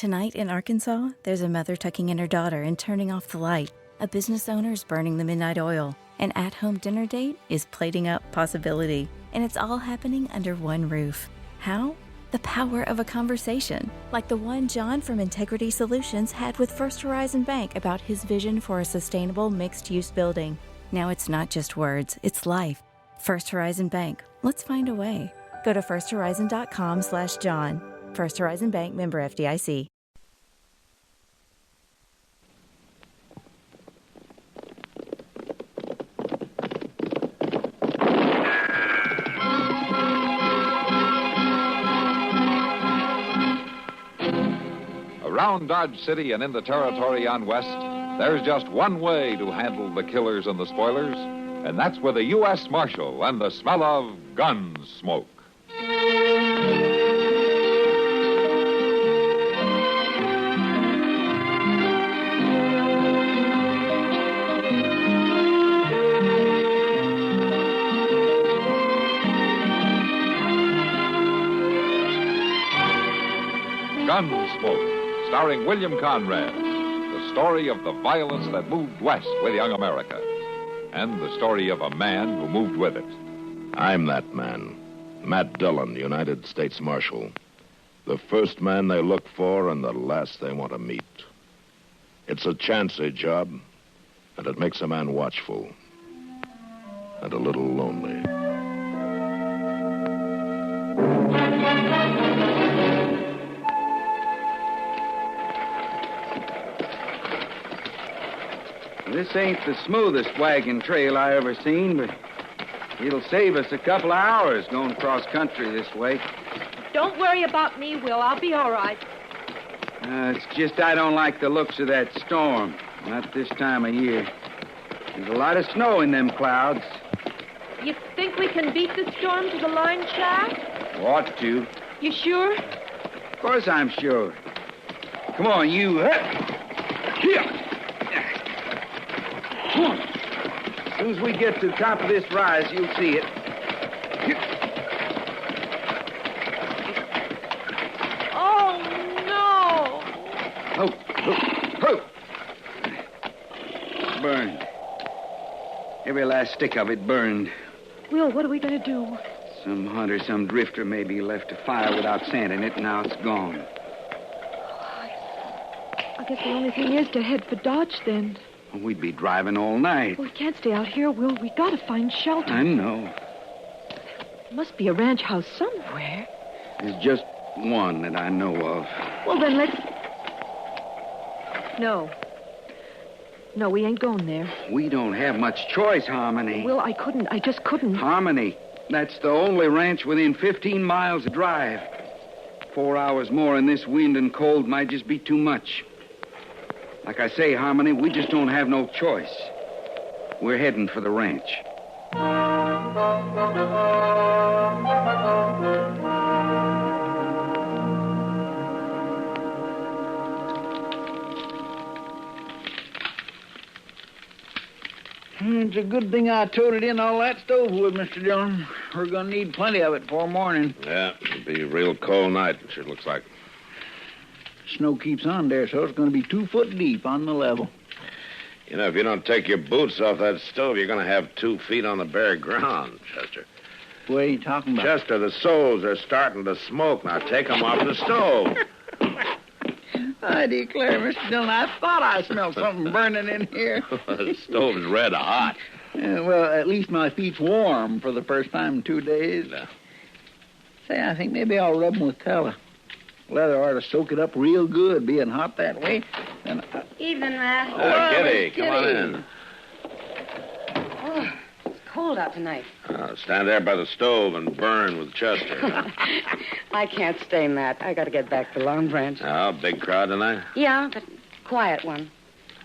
Tonight in Arkansas, there's a mother tucking in her daughter and turning off the light. A business owner's burning the midnight oil. An at-home dinner date is plating up possibility. And it's all happening under one roof. How? The power of a conversation, like the one John from Integrity Solutions had with First Horizon Bank about his vision for a sustainable mixed-use building. Now it's not just words, it's life. First Horizon Bank. Let's find a way. Go to firsthorizon.com/John. First Horizon Bank, member FDIC. Around Dodge City and in the territory on West, there's just one way to handle the killers and the spoilers, and that's with a U.S. Marshal and the smell of Gunsmoke. Gunsmoke, starring William Conrad, the story of the violence that moved west with young America, and the story of a man who moved with it. I'm that man, Matt Dillon, United States Marshal. The first man they look for and the last they want to meet. It's a chancy job, and it makes a man watchful and a little lonely. This ain't the smoothest wagon trail I ever seen, but it'll save us a couple of hours going cross country this way. Don't worry about me, Will. I'll be all right. It's just I don't like the looks of that storm. Not this time of year. There's a lot of snow in them clouds. You think we can beat the storm to the line shaft? Ought to. You sure? Of course I'm sure. Come on, you. Here. As soon as we get to the top of this rise, you'll see it. Oh, no! Oh. Burned. Every last stick of it burned. Will, what are we going to do? Some hunter, some drifter maybe left a fire without sand in it, and now it's gone. I guess the only thing is to head for Dodge, then. We'd be driving all night. Well, we can't stay out here, Will. We got to find shelter. I know. There must be a ranch house somewhere. There's just one that I know of. Well, then let's... No, we ain't going there. We don't have much choice, Harmony. Will, I just couldn't. Harmony, that's the only ranch within 15 miles of drive. 4 hours more in this wind and cold might just be too much. Like I say, Harmony, we just don't have no choice. We're heading for the ranch. It's a good thing I toted in all that stove wood, Mr. Dillon. We're going to need plenty of it before morning. Yeah, it'll be a real cold night, it sure looks like. Snow keeps on there, so it's going to be 2 foot deep on the level. You know, if you don't take your boots off that stove, you're going to have 2 feet on the bare ground, Chester. What are you talking about? Chester, the soles are starting to smoke. Now take them off the stove. I declare, Mr. Dillon, I thought I smelled something burning in here. The stove's red hot. Yeah, well, at least my feet's warm for the first time in 2 days. Yeah. Say, I think maybe I'll rub them with tallow. Leather ought to soak it up real good, being hot that way. And Evening, Matt. Kitty, come on in. Oh, it's cold out tonight. Stand there by the stove and burn with Chester. I can't stay, Matt. I got to get back to Long Branch. Oh, big crowd tonight? Yeah, but quiet one.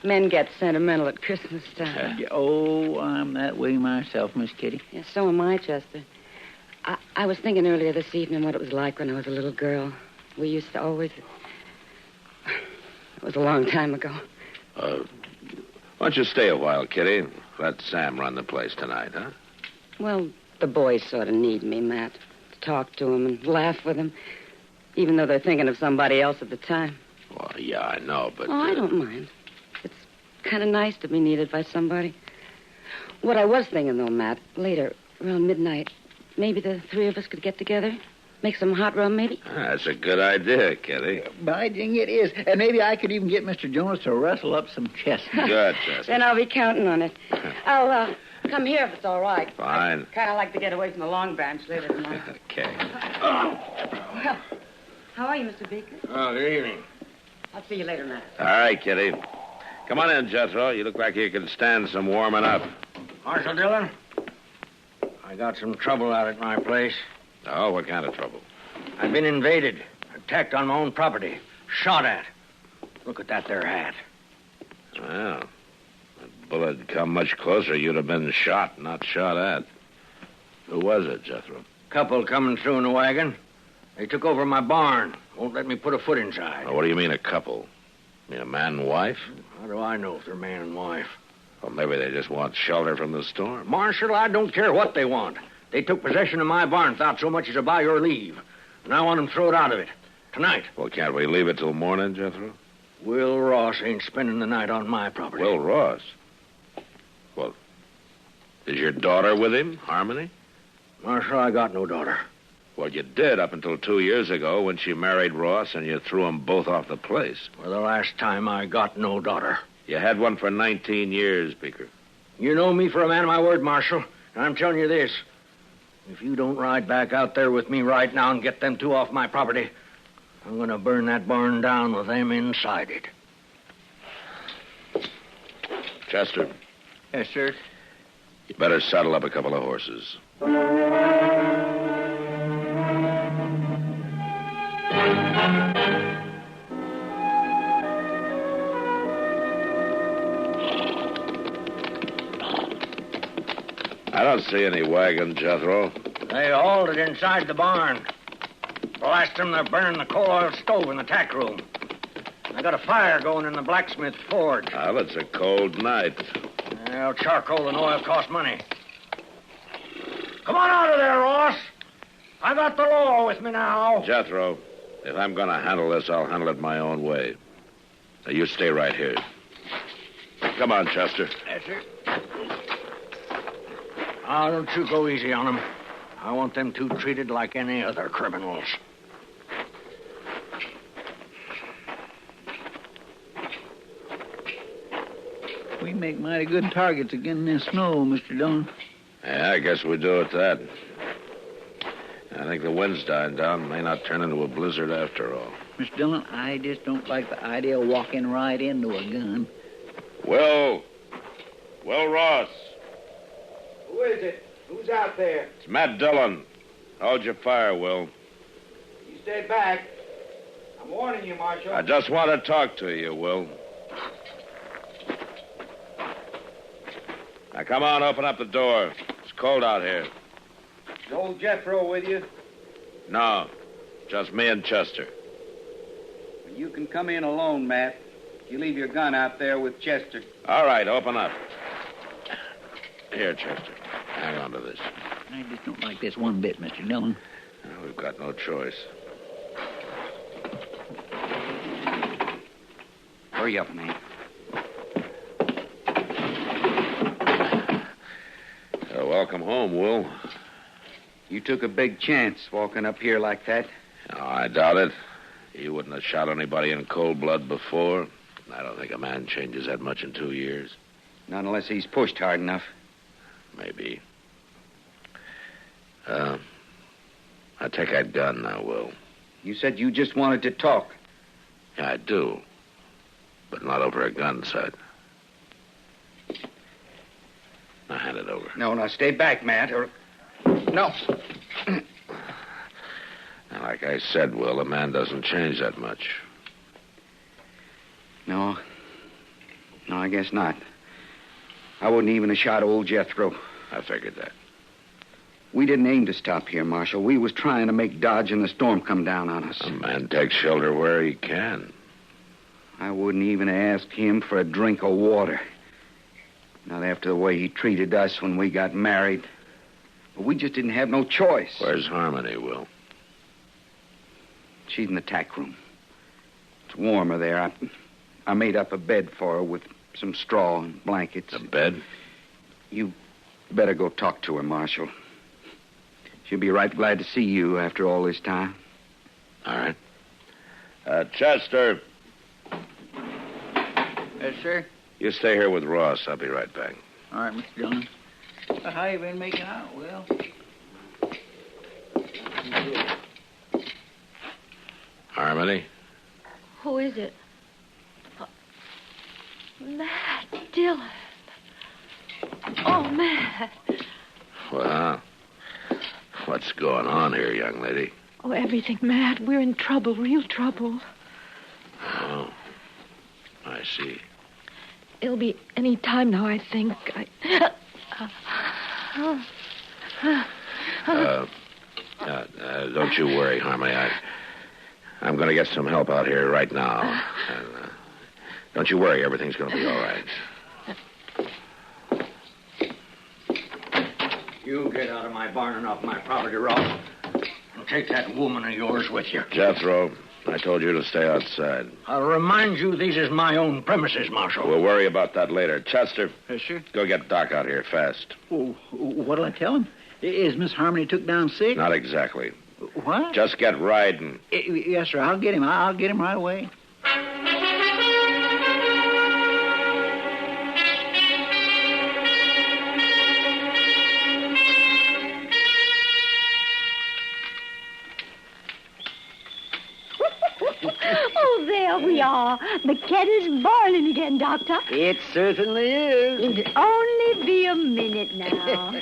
Men get sentimental at Christmas time. Oh, I'm that way myself, Miss Kitty. Yeah, so am I, Chester. I was thinking earlier this evening what it was like when I was a little girl. We used to always... It was a long time ago. Why don't you stay a while, Kitty? Let Sam run the place tonight, huh? Well, the boys sort of need me, Matt. To talk to them and laugh with them, even though they're thinking of somebody else at the time. Well, yeah, I know, but... Oh, I don't mind. It's kind of nice to be needed by somebody. What I was thinking, though, Matt, later, around midnight, maybe the three of us could get together, make some hot rum, maybe? That's a good idea, Kitty. By jing, it is. And maybe I could even get Mr. Jonas to rustle up some chestnuts. Good, Chester. Then I'll be counting on it. I'll come here if it's all right. Fine. Kind of like to get away from the Long Branch later tonight. Okay. Well, how are you, Mr. Beeker? Oh, good evening. I'll see you later, Matt. All right, Kitty. Come on in, Jethro. You look like you can stand some warming up. Marshal Dillon, I got some trouble out at my place. Oh, what kind of trouble? I've been invaded, attacked on my own property, shot at. Look at that there hat. Well, if the bullet had come much closer, you'd have been shot, not shot at. Who was it, Jethro? Couple coming through in a wagon. They took over my barn. Won't let me put a foot inside. Oh, what do you mean, a couple? You mean a man and wife? How do I know if they're man and wife? Well, maybe they just want shelter from the storm. Marshal, I don't care what they want. They took possession of my barn without so much as a by your leave. And I want them thrown out of it. Tonight. Well, can't we leave it till morning, Jethro? Will Ross ain't spending the night on my property. Will Ross? Well, is your daughter with him, Harmony? Marshal, I got no daughter. Well, you did up until 2 years ago when she married Ross and you threw them both off the place. For the last time, I got no daughter. You had one for 19 years, Beeker. You know me for a man of my word, Marshal. And I'm telling you this. If you don't ride back out there with me right now and get them two off my property, I'm going to burn that barn down with them inside it. Chester, Yes, sir. you better saddle up a couple of horses. I don't see any wagon, Jethro. They hauled it inside the barn. Blast them, they're burning the coal oil stove in the tack room. I got a fire going in the blacksmith forge. Well, it's a cold night. Well, charcoal and oil cost money. Come on out of there, Ross. I got the law with me now. Jethro, if I'm going to handle this, I'll handle it my own way. Now, you stay right here. Come on, Chester. Yes, sir. Oh, don't you go easy on them. I want them two treated like any other criminals. We make mighty good targets again in this snow, Mr. Dillon. Yeah, I guess we do at that. I think the wind's dying down. May not turn into a blizzard after all. Mr. Dillon, I just don't like the idea of walking right into a gun. Will Ross. Who is it? Who's out there? It's Matt Dillon. Hold your fire, Will. You stay back. I'm warning you, Marshal. I just want to talk to you, Will. Now, come on, open up the door. It's cold out here. Is old Jethro with you? No, just me and Chester. You can come in alone, Matt. You leave your gun out there with Chester. All right, open up. Here, Chester. Hang on to this. I just don't like this one bit, Mr. Dillon. Well, we've got no choice. Hurry up, man. Welcome home, Will. You took a big chance walking up here like that. No, I doubt it. You wouldn't have shot anybody in cold blood before. I don't think a man changes that much in 2 years. Not unless he's pushed hard enough. Maybe. I take that gun now, Will. You said you just wanted to talk. Yeah, I do. But not over a gun sight. Now hand it over. No, stay back, Matt, or... No. Now, like I said, Will, a man doesn't change that much. No, I guess not. I wouldn't even have shot old Jethro. I figured that. We didn't aim to stop here, Marshal. We was trying to make Dodge and the storm come down on us. A man takes shelter where he can. I wouldn't even have asked him for a drink of water. Not after the way he treated us when we got married. But we just didn't have no choice. Where's Harmony, Will? She's in the tack room. It's warmer there. I made up a bed for her with some straw and blankets. A bed? You better go talk to her, Marshal. She'll be right glad to see you after all this time. All right. Chester, Yes, sir. you stay here with Ross. I'll be right back. All right, Mr. Dillon. How you been making out, Will? Harmony? Who is it? Matt Dillon. Oh, Matt. Well, what's going on here, young lady? Oh, everything, Matt. We're in trouble, real trouble. Oh, I see. It'll be any time now, I think. Don't you worry, Harmony. I'm going to get some help out here right now. And, don't you worry, everything's going to be all right. You get out of my barn and off my property, Ross. And take that woman of yours with you. Jethro, I told you to stay outside. I'll remind you these is my own premises, Marshal. We'll worry about that later. Chester, Yes, sir. go get Doc out here fast. Well, what'll I tell him? Is Miss Harmony took down sick? Not exactly. What? Just get riding. Yes, sir. I'll get him. I'll get him right away. Oh, there we are. The kettle's boiling again, Doctor. It certainly is. It'll only be a minute now.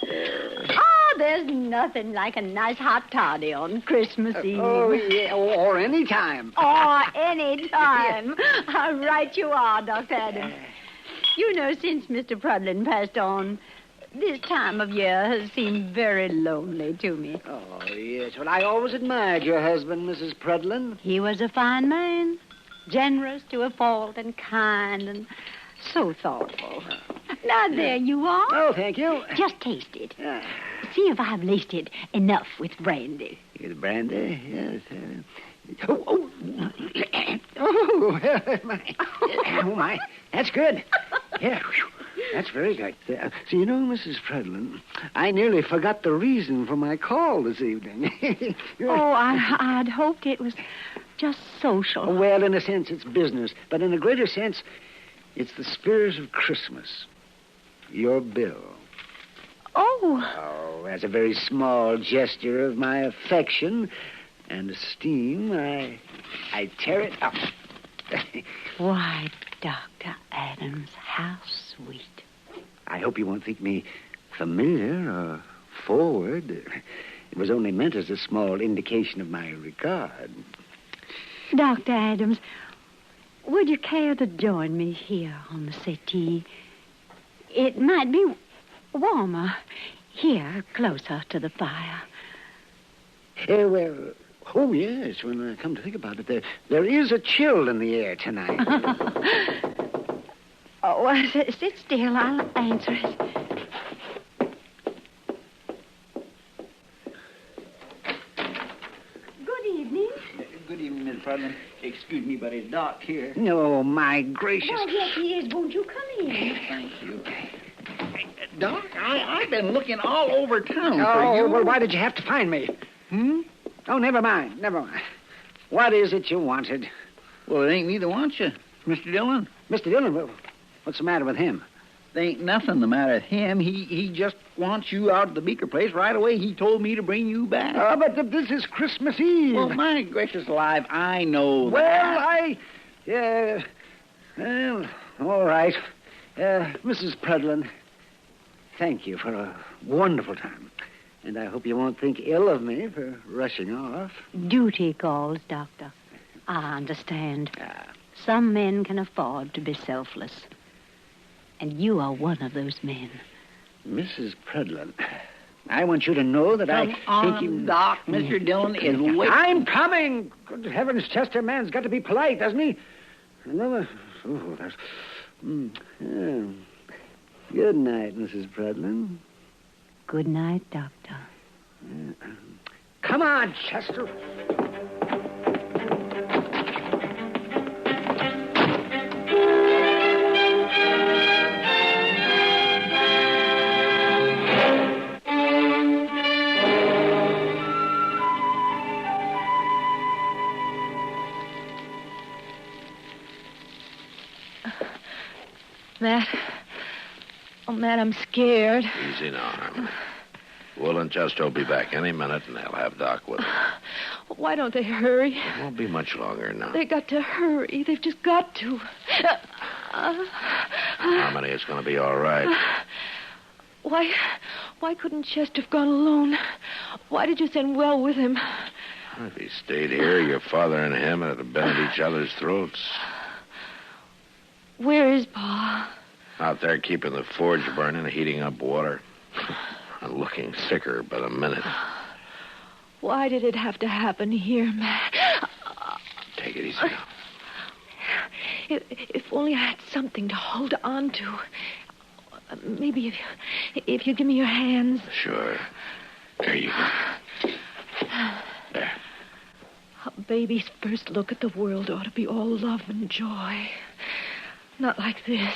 Oh, there's nothing like a nice hot toddy on Christmas Eve. Oh, yeah. Or any time. Or any time. How right you are, Dr. Adams. You know, since Mr. Prudlin passed on, this time of year has seemed very lonely to me. Oh, yes. Well, I always admired your husband, Mrs. Prudlin. He was a fine man, generous to a fault and kind and so thoughtful. Now, there you are. Oh, thank you. Just taste it. See if I've laced it enough with brandy. With brandy? Yes. Oh, my. That's good. Yeah, whew. That's very good. So, you know, Mrs. Prudlin, I nearly forgot the reason for my call this evening. Oh, I'd hoped it was just social. Well, in a sense, it's business. But in a greater sense, it's the spirit of Christmas. Your bill. Oh. Oh, as a very small gesture of my affection and esteem, I tear it up. Why, Dr. Adams, how sweet. I hope you won't think me familiar or forward. It was only meant as a small indication of my regard. Dr. Adams, would you care to join me here on the settee? It might be warmer here, closer to the fire. Well, oh, yes, when I come to think about it, there is a chill in the air tonight. Oh, well, sit still. I'll answer it. Good evening. Good evening, Miss Prudlin. Excuse me, but it's Doc here. No, my gracious. Why, yes, he is. Won't you come in? Thank you. Doc, I've been looking all over town for you. Well, why did you have to find me? Oh, never mind. What is it you wanted? Well, it ain't me that wants you. Mr. Dillon. Mr. Dillon? What's the matter with him? There ain't nothing the matter with him. He just wants you out at the Beeker place right away. He told me to bring you back. Oh, but this is Christmas Eve. Well, my gracious alive, I know that. Well, all right. Mrs. Prudlin, thank you for a wonderful time. And I hope you won't think ill of me for rushing off. Duty calls, Doctor. I understand. Some men can afford to be selfless. And you are one of those men. Mrs. Prudlin, I want you to know that I think you... Doc, Mr. Dillon is waiting. I'm coming! Good heavens, Chester, man's got to be polite, doesn't he? Another... Oh, that's... Good night, Mrs. Prudlin. Good night, Doctor. Come on, Chester. Matt. Oh, Matt, I'm scared. Easy now, Harmony. Will and Chester will be back any minute, and they'll have Doc with them. Why don't they hurry? It won't be much longer now. They got to hurry. They've just got to. Harmony, it's going to be all right. Why couldn't Chester have gone alone? Why did you send Will with him? If he stayed here, your father and him would have been at each other's throats. Where is Pa? Out there keeping the forge burning and heating up water. I'm looking sicker by the minute. Why did it have to happen here, Matt? Take it easy now. If only I had something to hold on to. Maybe if you give me your hands. Sure. There you go. There. A baby's first look at the world ought to be all love and joy. Not like this.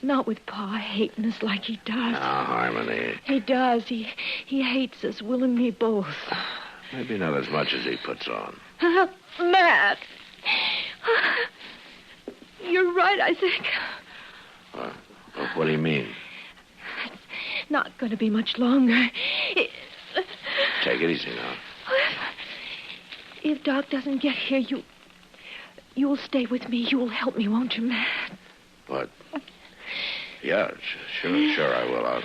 Not with Pa hating us like he does. Now, Harmony. He does. He hates us, Will and me both. Maybe not as much as he puts on. Matt. You're right, I think. What do you mean? It's not going to be much longer. Take it easy now. If Doc doesn't get here, you'll stay with me. You'll help me, won't you, Matt? What? Yeah, sure I will.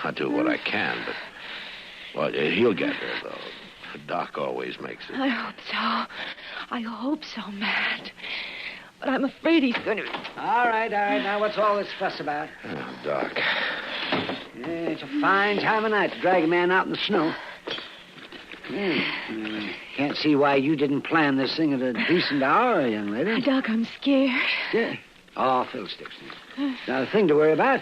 I'll do what I can, but... Well, he'll get here, though. Doc always makes it. I hope so. I hope so, Matt. But I'm afraid he's going to... All right. Now, what's all this fuss about? Oh, Doc. Yeah, it's a fine time of night to drag a man out in the snow. Can't see why you didn't plan this thing at a decent hour, young lady. Doc, I'm scared. Yeah. Oh, fiddlesticks. Not a thing to worry about.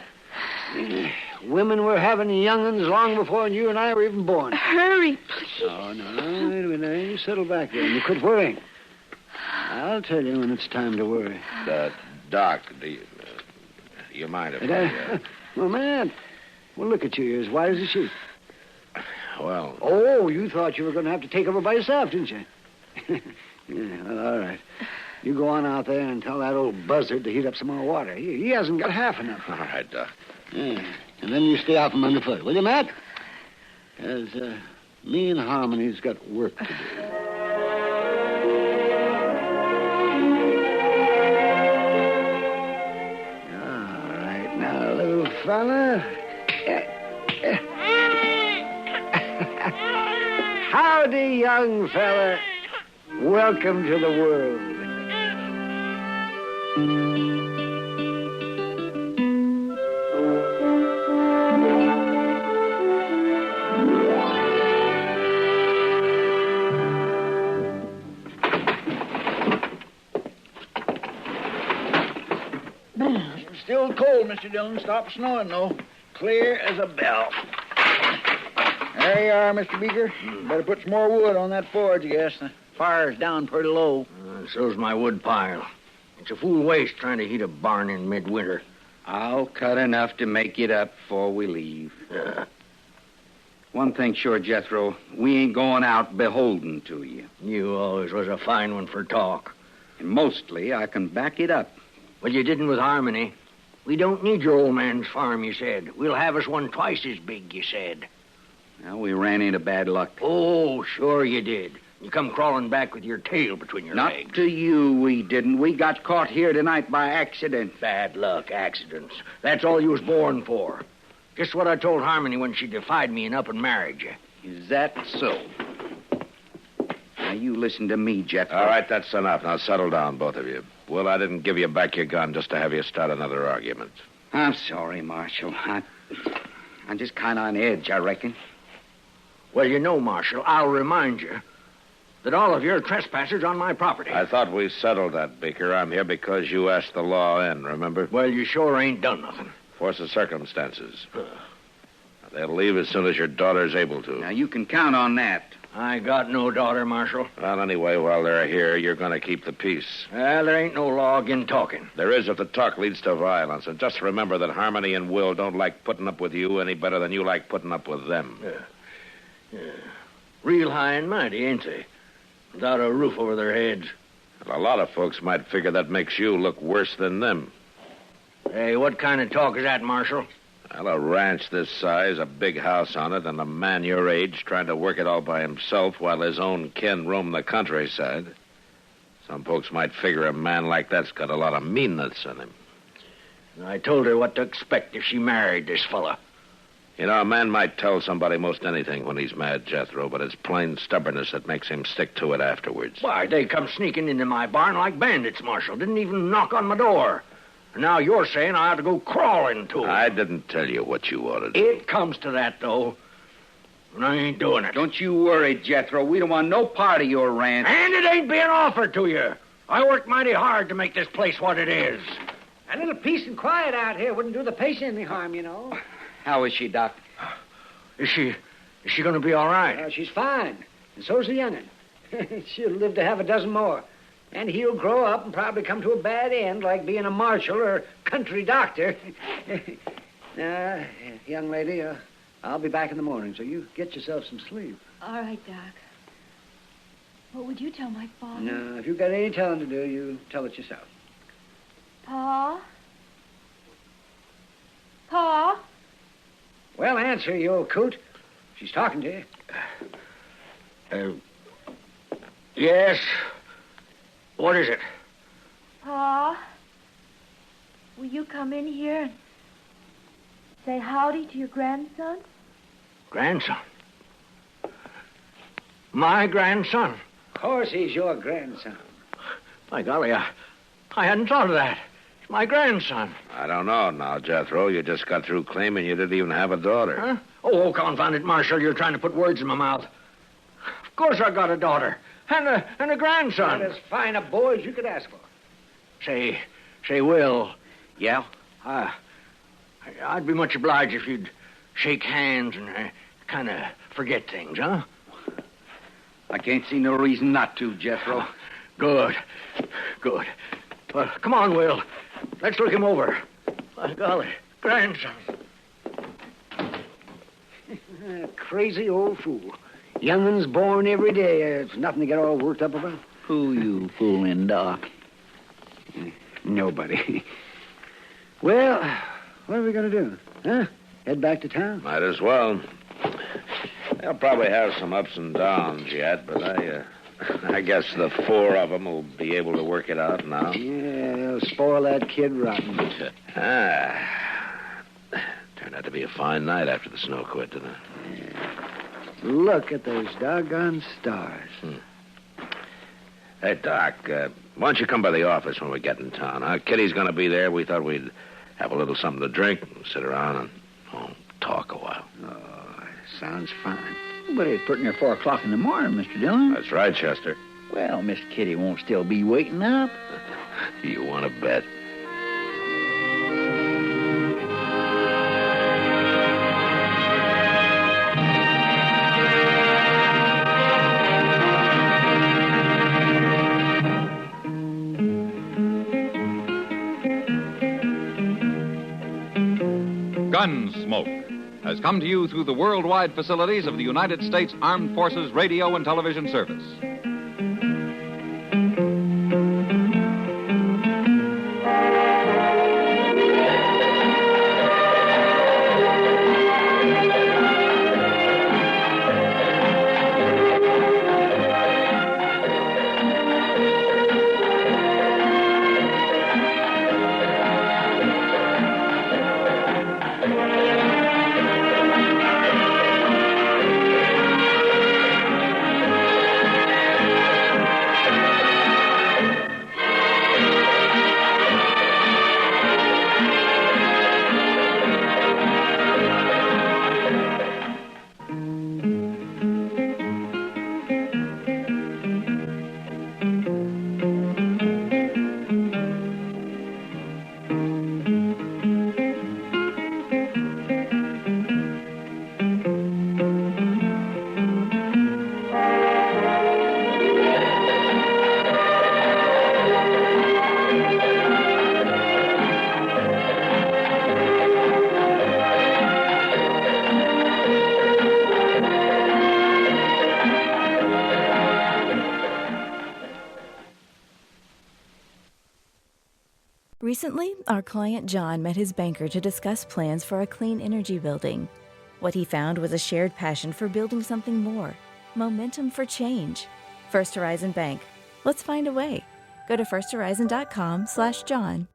Women were having young'uns long before you and I were even born. Hurry, please. Oh, no. Wait a minute. You settle back there and you quit worrying. I'll tell you when it's time to worry. Doc, do you mind if I... Well, man. Well, look at you. You're as white as a sheet. Well... Oh, you thought you were going to have to take over by yourself, didn't you? Yeah, well, all right. You go on out there and tell that old buzzard to heat up some more water. He hasn't got half enough. All right, Doc. Yeah. And then you stay out from underfoot, will you, Matt? Because me and Harmony's got work to do. All right, now, little fella. Howdy, young fella. Welcome to the world. Still cold, Mr. Dillon. Stop snowing, though. Clear as a bell. There you are, Mr. Beeker. Better put some more wood on that forge, I guess. The fire's down pretty low. So's my wood pile. It's a fool waste trying to heat a barn in midwinter. I'll cut enough to make it up before we leave. One thing sure, Jethro, we ain't going out beholden to you. You always was a fine one for talk. And mostly I can back it up. Well, you didn't with Harmony. We don't need your old man's farm, you said. We'll have us one twice as big, you said. Now, we ran into bad luck. Oh, sure you did. You come crawling back with your tail between your legs. Not to you, we didn't. We got caught here tonight by accident. Bad luck, accidents. That's all you was born for. Just what I told Harmony when she defied me and up and married you. Is that so? Now, you listen to me, Jethro. All right, that's enough. Now, settle down, both of you. Well, I didn't give you back your gun just to have you start another argument. I'm sorry, Marshal. I'm just kind of on edge, I reckon. Well, you know, Marshal, I'll remind you that all of you are trespassers on my property. I thought we settled that, Beeker. I'm here because you asked the law in, remember? Well, you sure ain't done nothing. Force of circumstances. They'll leave as soon as your daughter's able to. Now, you can count on that. I got no daughter, Marshal. Well, anyway, while they're here, you're going to keep the peace. Well, there ain't no law against talking. There is if the talk leads to violence. And just remember that Harmony and Will don't like putting up with you any better than you like putting up with them. Yeah. Real high and mighty, ain't they? Without a roof over their heads. A lot of folks might figure that makes you look worse than them. Hey, what kind of talk is that, Marshal? Well, a ranch this size, a big house on it, and a man your age trying to work it all by himself while his own kin roam the countryside. Some folks might figure a man like that's got a lot of meanness in him. I told her what to expect if she married this fella. You know, a man might tell somebody most anything when he's mad, Jethro, but it's plain stubbornness that makes him stick to it afterwards. Why, they come sneaking into my barn like bandits, Marshal. Didn't even knock on my door. And now you're saying I ought to go crawling to 'em. I didn't tell you what you ought to do. It comes to that, though. And I ain't doing it. Don't you worry, Jethro. We don't want no part of your ranch. And it ain't being offered to you. I worked mighty hard to make this place what it is. A little peace and quiet out here wouldn't do the patient any harm, you know. How is she, Doc? Is she going to be all right? She's fine, and so's the young'un. She'll live to have a dozen more. And he'll grow up and probably come to a bad end, like being a marshal or country doctor. Young lady, I'll be back in the morning, so you get yourself some sleep. All right, Doc. What would you tell my father? No, if you've got any telling to do, you tell it yourself. Pa? Pa? Well, answer, you old coot. She's talking to you. Yes. What is it? Pa? Will you come in here and say howdy to your grandson? Grandson? My grandson? Of course he's your grandson. By golly, I hadn't thought of that. It's my grandson. I don't know now, Jethro. You just got through claiming you didn't even have a daughter. Huh? Oh, confound it, Marshal. You're trying to put words in my mouth. Of course I got a daughter. And a grandson. And as fine a boy as you could ask for. Say, Will. Yeah? I'd be much obliged if you'd shake hands and kind of forget things, huh? I can't see no reason not to, Jethro. Good. Well, come on, Will. Let's look him over. By golly, grandson. Crazy old fool. Young'un's born every day. It's nothing to get all worked up about. Who you fooling, Doc? Nobody. Well, what are we going to do? Huh? Head back to town? Might as well. They'll probably have some ups and downs yet, but I guess the four of them will be able to work it out now. Yeah, they'll spoil that kid rotten. Turned out to be a fine night after the snow quit, didn't it? Yeah. Look at those doggone stars. Hey, Doc, why don't you come by the office when we get in town, huh? Kitty's going to be there. We thought we'd have a little something to drink, sit around and talk a while. Oh, sounds fine. But it's pretty near 4 o'clock in the morning, Mr. Dillon. That's right, Chester. Well, Miss Kitty won't still be waiting up. You want to bet? Gunsmoke has come to you through the worldwide facilities of the United States Armed Forces Radio and Television Service. Recently, our client John met his banker to discuss plans for a clean energy building. What he found was a shared passion for building something more. Momentum for change. First Horizon Bank. Let's find a way. Go to firsthorizon.com/John.